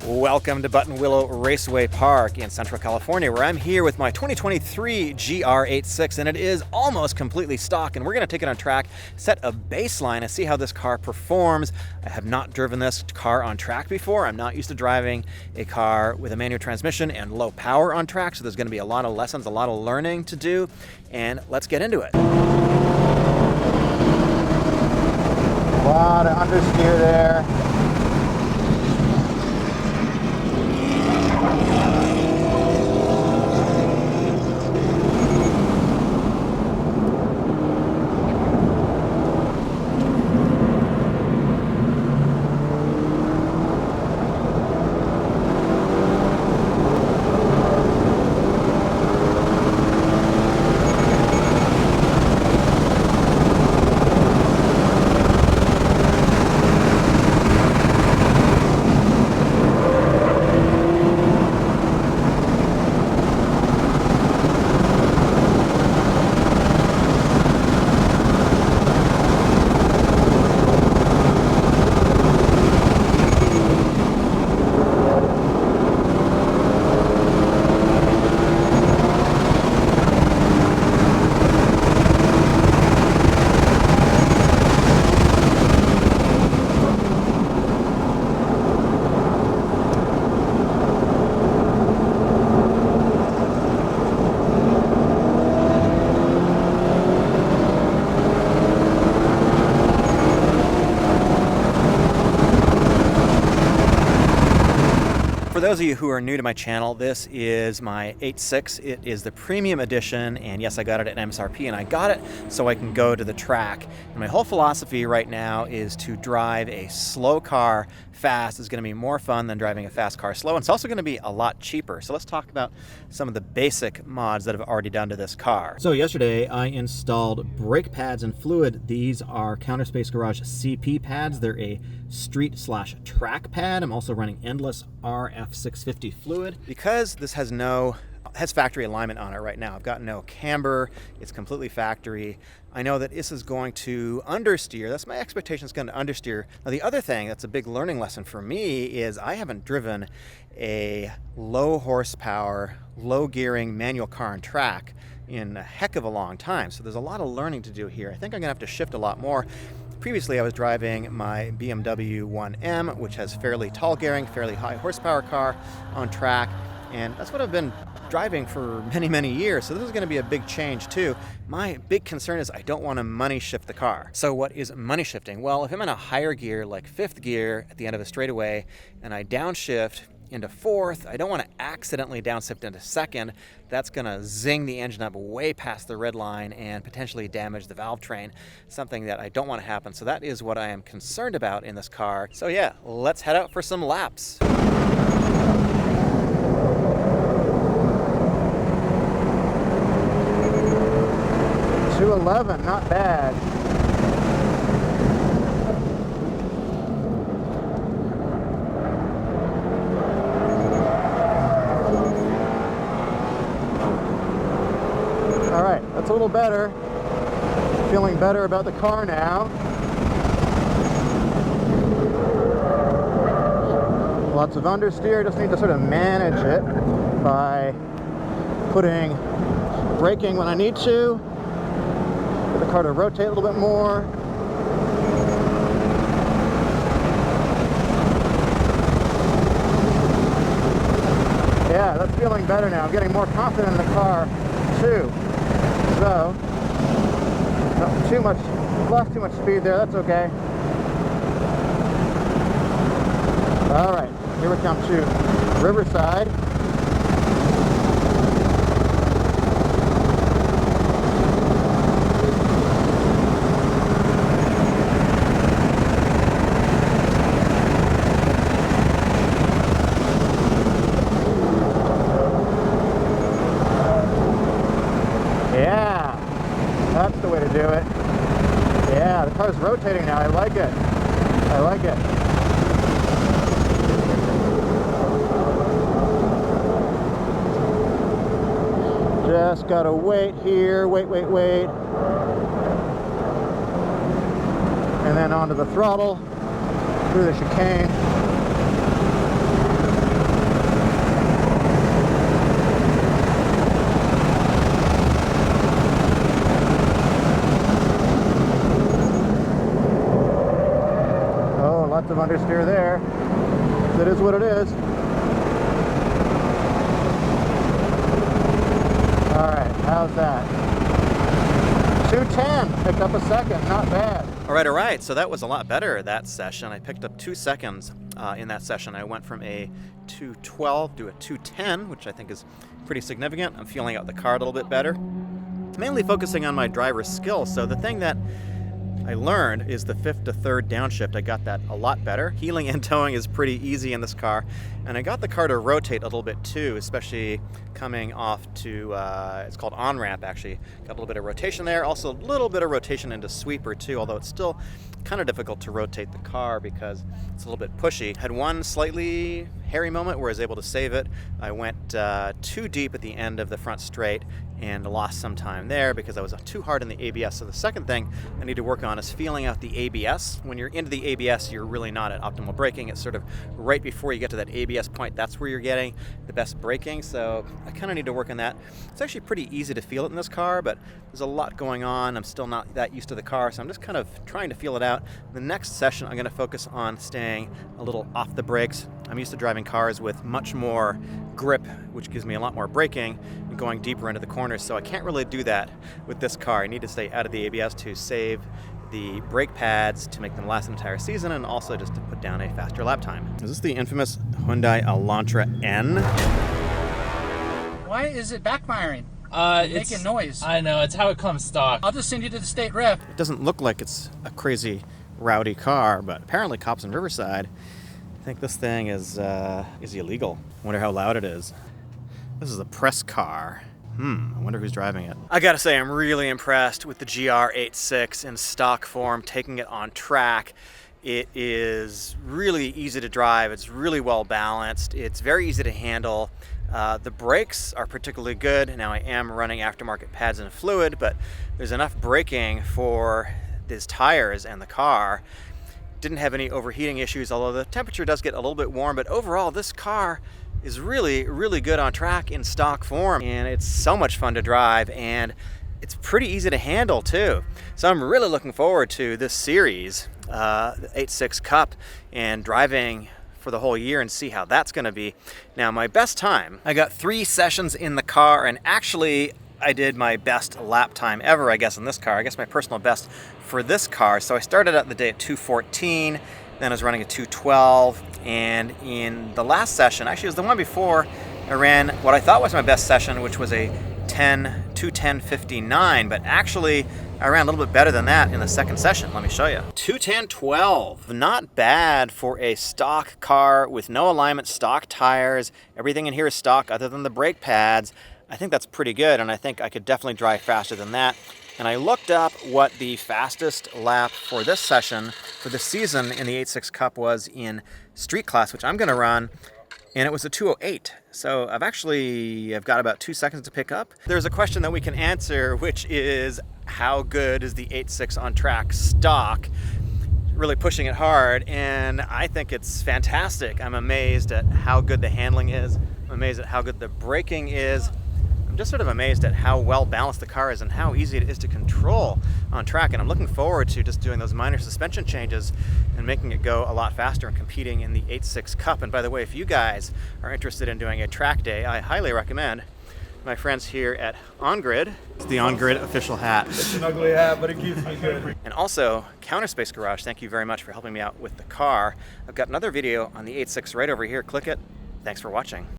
Welcome to Button Willow Raceway Park in Central California, where I'm here with my 2023 GR86, and it is almost completely stock, and we're going to take it on track, set a baseline, and see how this car performs. I have not driven this car on track before. I'm not used to driving a car with a manual transmission and low power on track, so there's going to be a lot of lessons, a lot of learning to do, and let's get into it. A lot of understeer there. For those of you who are new to my channel, this is my 86. It is the premium edition, and yes, I got it at MSRP, and I got it so I can go to the track. And my whole philosophy right now is to drive a slow car fast. It's going to be more fun than driving a fast car slow, and it's also going to be a lot cheaper. So let's talk about some of the basic mods that I've already done to this car. So yesterday I installed brake pads and fluid. These are CounterSpace Garage CP pads. They're a street/track pad. I'm also running endless RF650 fluid. Because this has factory alignment on it right now. I've got no camber. It's completely factory. I know that this is going to understeer. That's my expectation. It's going to understeer. Now, the other thing that's a big learning lesson for me is I haven't driven a low horsepower, low gearing manual car on track in a heck of a long time. So there's a lot of learning to do here. I think I'm gonna have to shift a lot more. Previously, I was driving my BMW 1M, which has fairly tall gearing, fairly high horsepower car on track, and that's what I've been driving for many, many years. So this is going to be a big change too. My big concern is I don't want to money shift the car. So what is money shifting? Well, if I'm in a higher gear, like fifth gear at the end of a straightaway, and I downshift into fourth, I don't want to accidentally downshift into second. That's going to zing the engine up way past the red line and potentially damage the valve train, something that I don't want to happen. So that is what I am concerned about in this car. So yeah, let's head out for some laps. 211, not bad. All right, that's a little better. Feeling better about the car now. Lots of understeer, just need to sort of manage it by putting braking when I need to. Get the car to rotate a little bit more. Yeah, that's feeling better now. I'm getting more confident in the car too. So, not too much, lost too much speed there, that's okay. All right, here we come to Riverside. Yeah, that's the way to do it. Yeah, the car's rotating now. I like it. I like it. Just gotta wait here. Wait. And then onto the throttle through the chicane. understeer there. That is what it is. Alright, how's that? 210, picked up a second, not bad. All right, so that was a lot better that session. I picked up 2 seconds in that session. I went from a 212 to a 210, which I think is pretty significant. I'm feeling out the car a little bit better. Mainly focusing on my driver's skill. So the thing that I learned is the 5th to 3rd downshift. I got that a lot better. Heeling and towing is pretty easy in this car. And I got the car to rotate a little bit too, especially coming off to, it's called on-ramp actually. Got a little bit of rotation there. Also a little bit of rotation into sweeper too, although it's still kind of difficult to rotate the car because it's a little bit pushy. Had one slightly hairy moment where I was able to save it. I went too deep at the end of the front straight and lost some time there because I was too hard in the ABS. So the second thing I need to work on is feeling out the ABS. When you're into the ABS, you're really not at optimal braking. It's sort of right before you get to that ABS point, that's where you're getting the best braking. So I kind of need to work on that. It's actually pretty easy to feel it in this car, but there's a lot going on. I'm still not that used to the car, so I'm just kind of trying to feel it out. The next session, I'm going to focus on staying a little off the brakes. I'm used to driving cars with much more grip, which gives me a lot more braking and going deeper into the corners, so I can't really do that with this car. I need to stay out of the ABS to save the brake pads to make them last an entire season, and also just to put down a faster lap time. Is this the infamous Hyundai Elantra N? Why is it backfiring? It's making noise. I know, it's how it comes stock. I'll just send you to the state rep. It doesn't look like it's a crazy rowdy car, but apparently cops in Riverside think this thing is illegal. Wonder how loud it is. This is a press car. I wonder who's driving it. I gotta say, I'm really impressed with the GR86 in stock form, taking it on track. It is really easy to drive. It's really well balanced. It's very easy to handle. The brakes are particularly good. Now I am running aftermarket pads and fluid, but there's enough braking for these tires and the car. Didn't have any overheating issues, although the temperature does get a little bit warm, but overall this car is really, really good on track in stock form, and it's so much fun to drive, and it's pretty easy to handle too. So I'm really looking forward to this series, the 86 Cup, and driving for the whole year and see how that's gonna be. Now my best time, I got 3 sessions in the car, and actually I did my best lap time ever, I guess, in this car. I guess my personal best for this car. So I started out the day at 2:14, then I was running at 2:12, and in the last session, actually it was the one before, I ran what I thought was my best session, which was a 2:10:59, but actually I ran a little bit better than that in the second session. Let me show you. 2:10:12. Not bad for a stock car with no alignment, stock tires. Everything in here is stock other than the brake pads. I think that's pretty good, and I think I could definitely drive faster than that. And I looked up what the fastest lap for this session, for this season in the 86 Cup was in street class, which I'm gonna run, and it was a 2:08. So I've got about 2 seconds to pick up. There's a question that we can answer, which is how good is the 86 on track stock? Really pushing it hard, and I think it's fantastic. I'm amazed at how good the handling is. I'm amazed at how good the braking is. I'm just sort of amazed at how well balanced the car is and how easy it is to control on track. And I'm looking forward to just doing those minor suspension changes and making it go a lot faster and competing in the 86 Cup. And by the way, if you guys are interested in doing a track day, I highly recommend my friends here at OnGrid. It's the OnGrid official hat. It's an ugly hat, but it keeps me good. And also, CounterSpace Garage, thank you very much for helping me out with the car. I've got another video on the 86 right over here. Click it. Thanks for watching.